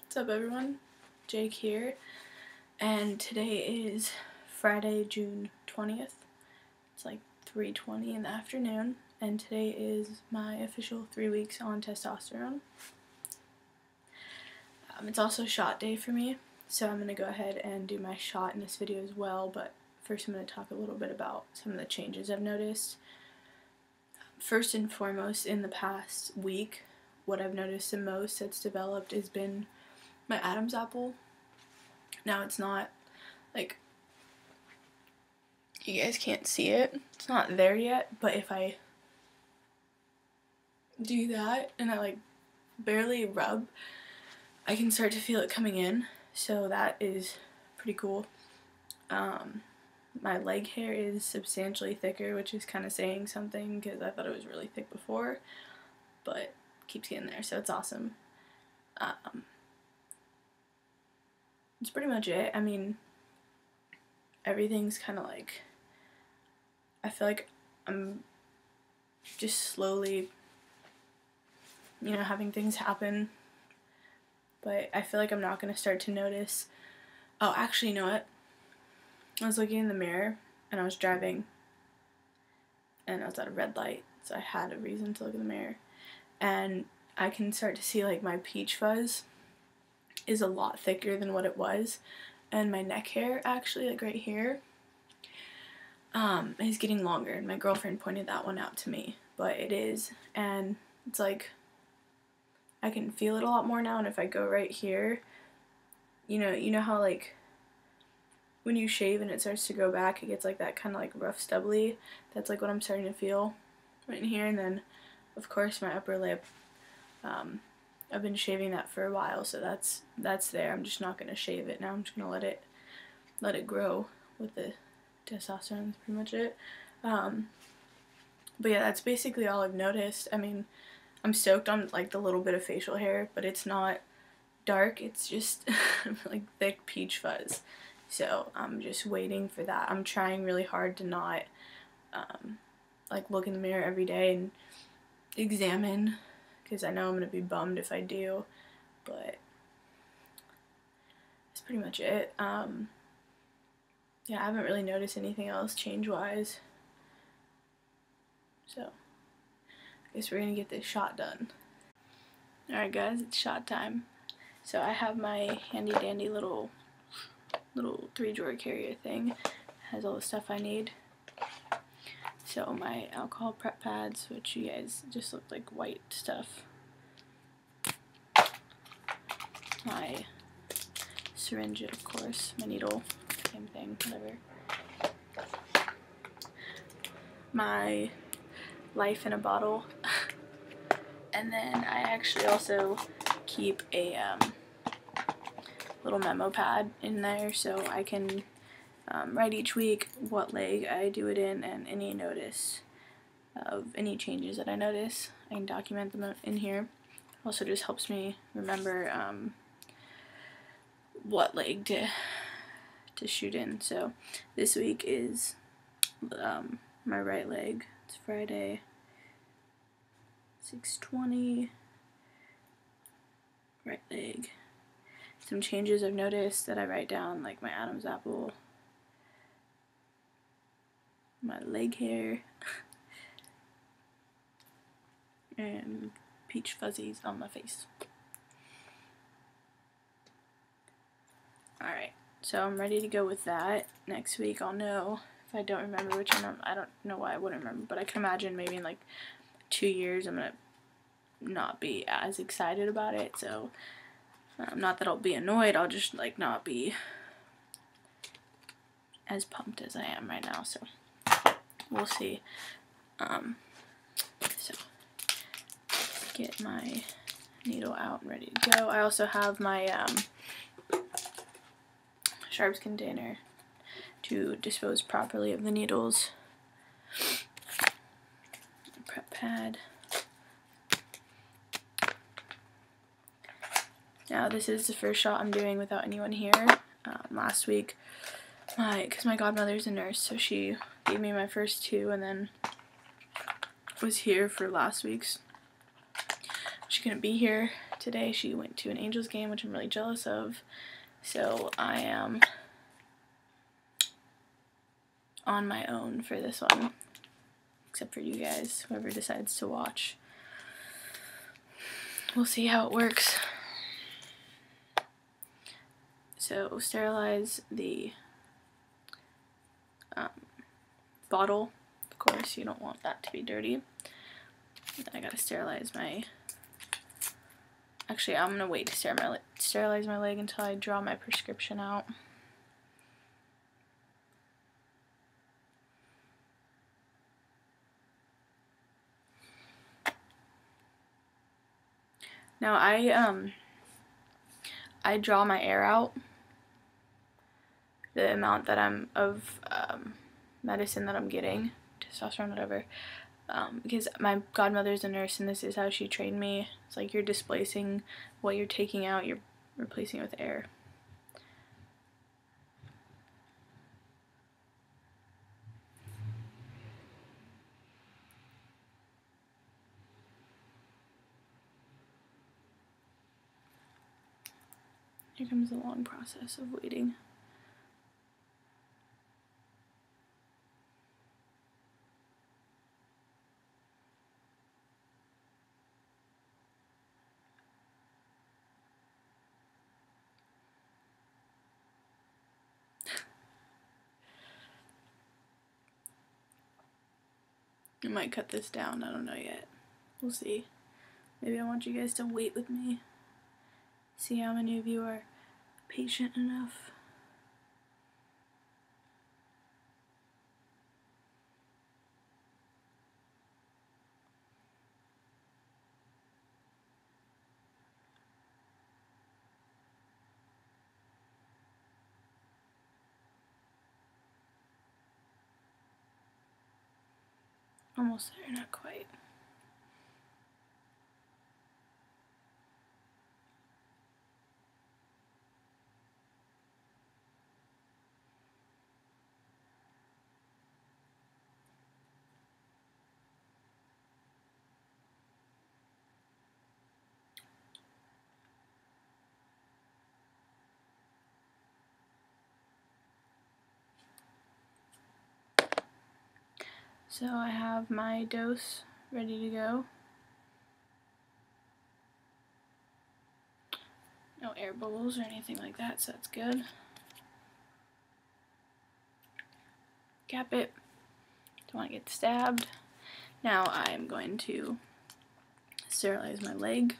What's up everyone? Jake here, and today is Friday, June 20th. It's like 3:20 in the afternoon, and today is my official 3 weeks on testosterone. It's also shot day for me, so I'm going to go ahead and do my shot in this video as well, but first I'm going to talk a little bit about some of the changes I've noticed. First and foremost, in the past week, what I've noticed the most that's developed has been my Adam's apple. Now it's not, like, you guys can't see it, it's not there yet, but if I do that and I like barely rub, I can start to feel it coming in, so that is pretty cool. My leg hair is substantially thicker, which is kind of saying something because I thought it was really thick before, but it keeps getting there, so it's awesome. That's pretty much it. I mean, everything's kind of like, I feel like I'm just slowly, having things happen, but I feel like I'm not going to start to notice. Oh, actually, you know what? I was looking in the mirror, and I was driving, and I was at a red light, so I had a reason to look in the mirror, and I can start to see, like, my peach fuzz is a lot thicker than what it was, and my neck hair, actually, like right here, is getting longer, and my girlfriend pointed that one out to me, but it is, and it's like, I can feel it a lot more now, and if I go right here, you know how, like, when you shave and it starts to grow back, it gets like that kind of like rough stubbly. That's like what I'm starting to feel right in here. And then of course my upper lip, I've been shaving that for a while, so that's there. I'm just not going to shave it now. I'm just going to let it grow with the testosterone. That's pretty much it. But yeah, that's basically all I've noticed. I mean, I'm stoked on like the little bit of facial hair, but it's not dark, it's just like thick peach fuzz. So I'm just waiting for that. I'm trying really hard to not like look in the mirror every day and examine, because I know I'm gonna be bummed if I do, but that's pretty much it. Yeah, I haven't really noticed anything else change-wise, so I guess we're gonna get this shot done. Alright guys, it's shot time. So I have my handy dandy little 3-drawer carrier thing. It has all the stuff I need. So my alcohol prep pads, which you guys just look like white stuff. My syringe, of course. My needle, same thing, whatever. My life in a bottle. And then I actually also keep a little memo pad in there, so I can write each week what leg I do it in and any notice of any changes that I notice. I can document them in here. Also just helps me remember what leg to shoot in. So this week is my right leg. It's Friday, 6:20, right leg. Some changes I've noticed that I write down, like my Adam's apple, my leg hair, and peach fuzzies on my face. Alright, so I'm ready to go with that. Next week I'll know. If I don't remember which one, I don't know why I wouldn't remember, but I can imagine maybe in like 2 years I'm gonna not be as excited about it, so not that I'll be annoyed, I'll just like not be as pumped as I am right now, so we'll see. So get my needle out and ready to go. I also have my sharps container to dispose properly of the needles. Prep pad. Now this is the first shot I'm doing without anyone here. Last week, because my godmother's a nurse, so she gave me my first 2 and then was here for last week's. She couldn't be here today. She went to an Angels game, which I'm really jealous of. So I am on my own for this one, except for you guys, whoever decides to watch. We'll see how it works. So sterilize the bottle. Of course, you don't want that to be dirty. Then I gotta sterilize my... Actually, I'm gonna wait to sterilize my leg until I draw my prescription out. Now I draw my air out, the amount that I'm of medicine that I'm getting, testosterone, whatever, because my godmother's a nurse and this is how she trained me. It's like you're displacing what you're taking out, you're replacing it with air. Here comes the long process of waiting. I might cut this down, I don't know yet. We'll see. Maybe I want you guys to wait with me. See how many of you are patient enough. Almost there, not quite. So I have my dose ready to go. No air bubbles or anything like that, so that's good. Cap it. Don't want to get stabbed. Now I'm going to sterilize my leg.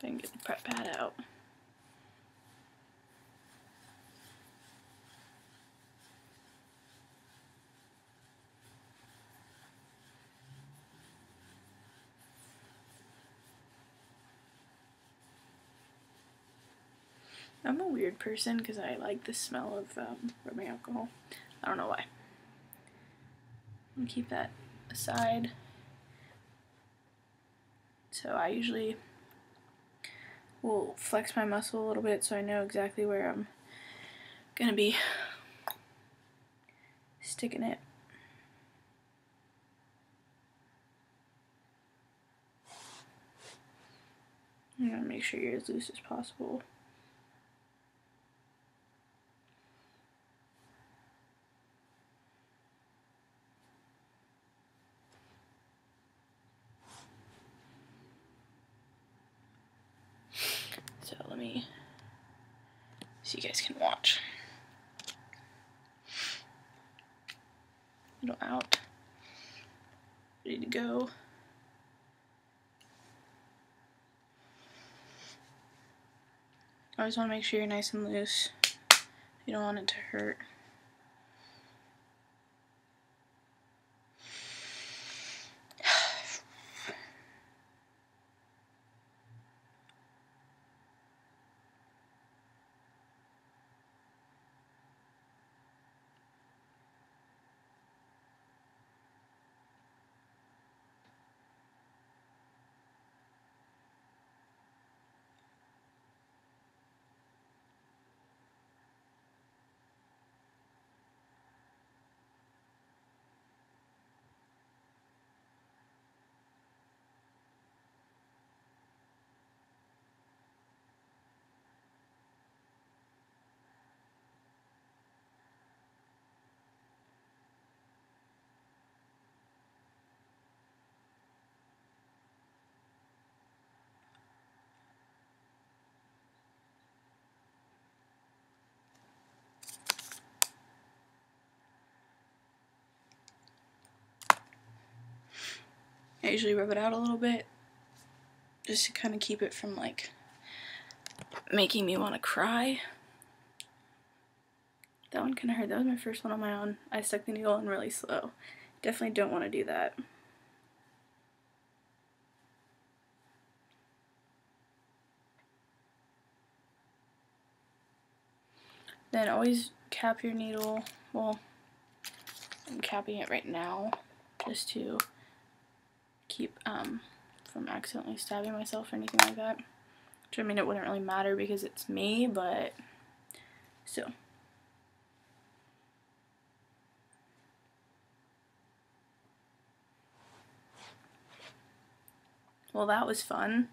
Then get the prep pad out. I'm a weird person because I like the smell of rubbing alcohol. I don't know why. I'm gonna keep that aside. So I usually will flex my muscle a little bit so I know exactly where I'm gonna be sticking it. I'm gonna make sure you're as loose as possible. So let me, so you guys can watch. Needle out. Ready to go. Always want to make sure you're nice and loose. You don't want it to hurt. I usually rub it out a little bit just to kind of keep it from like making me want to cry. That one kind of hurt. That was my first one on my own. I stuck the needle in really slow. Definitely don't want to do that. Then always cap your needle. Well, I'm capping it right now just to keep from accidentally stabbing myself or anything like that. Which, I mean, it wouldn't really matter because it's me, but still. Well, that was fun.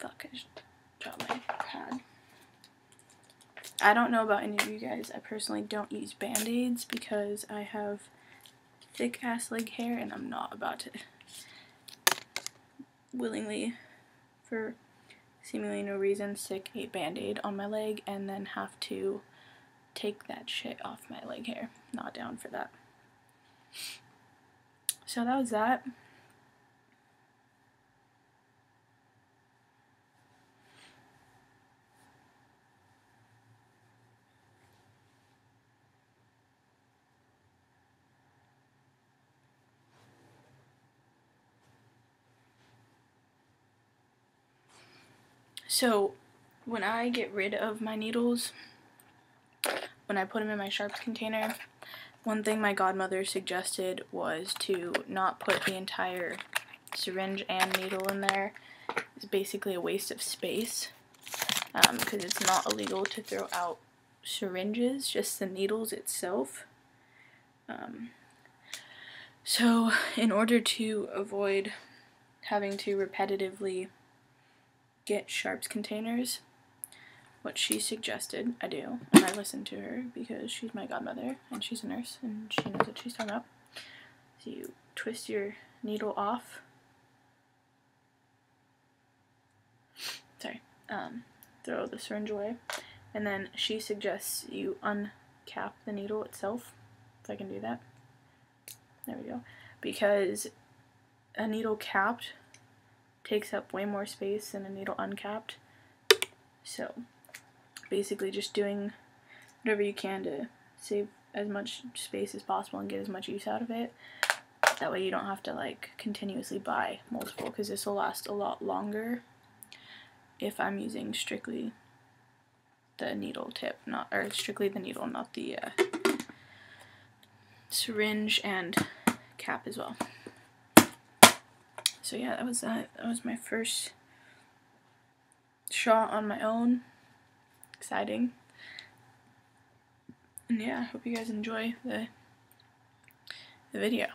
Fuck, I just dropped my pad. I don't know about any of you guys. I personally don't use band-aids because I have thick ass leg hair and I'm not about to willingly, for seemingly no reason, stick a band-aid on my leg and then have to take that shit off my leg hair. Not down for that. So that was that. So when I get rid of my needles, when I put them in my sharps container, one thing my godmother suggested was to not put the entire syringe and needle in there. It's basically a waste of space because it's not illegal to throw out syringes, just the needles itself. So in order to avoid having to repetitively get sharps containers, what she suggested I do, and I listened to her because she's my godmother and she's a nurse and she knows what she's talking about. So you twist your needle off. Sorry. Throw the syringe away, and then she suggests you uncap the needle itself. If I can do that. There we go. Because a needle capped takes up way more space than a needle uncapped. So basically just doing whatever you can to save as much space as possible and get as much use out of it. That way you don't have to like continuously buy multiple, because this will last a lot longer if I'm using strictly the needle tip, or strictly the needle, not the syringe and cap as well. So yeah, that was that. That was my first shot on my own. Exciting. And yeah, I hope you guys enjoy the video.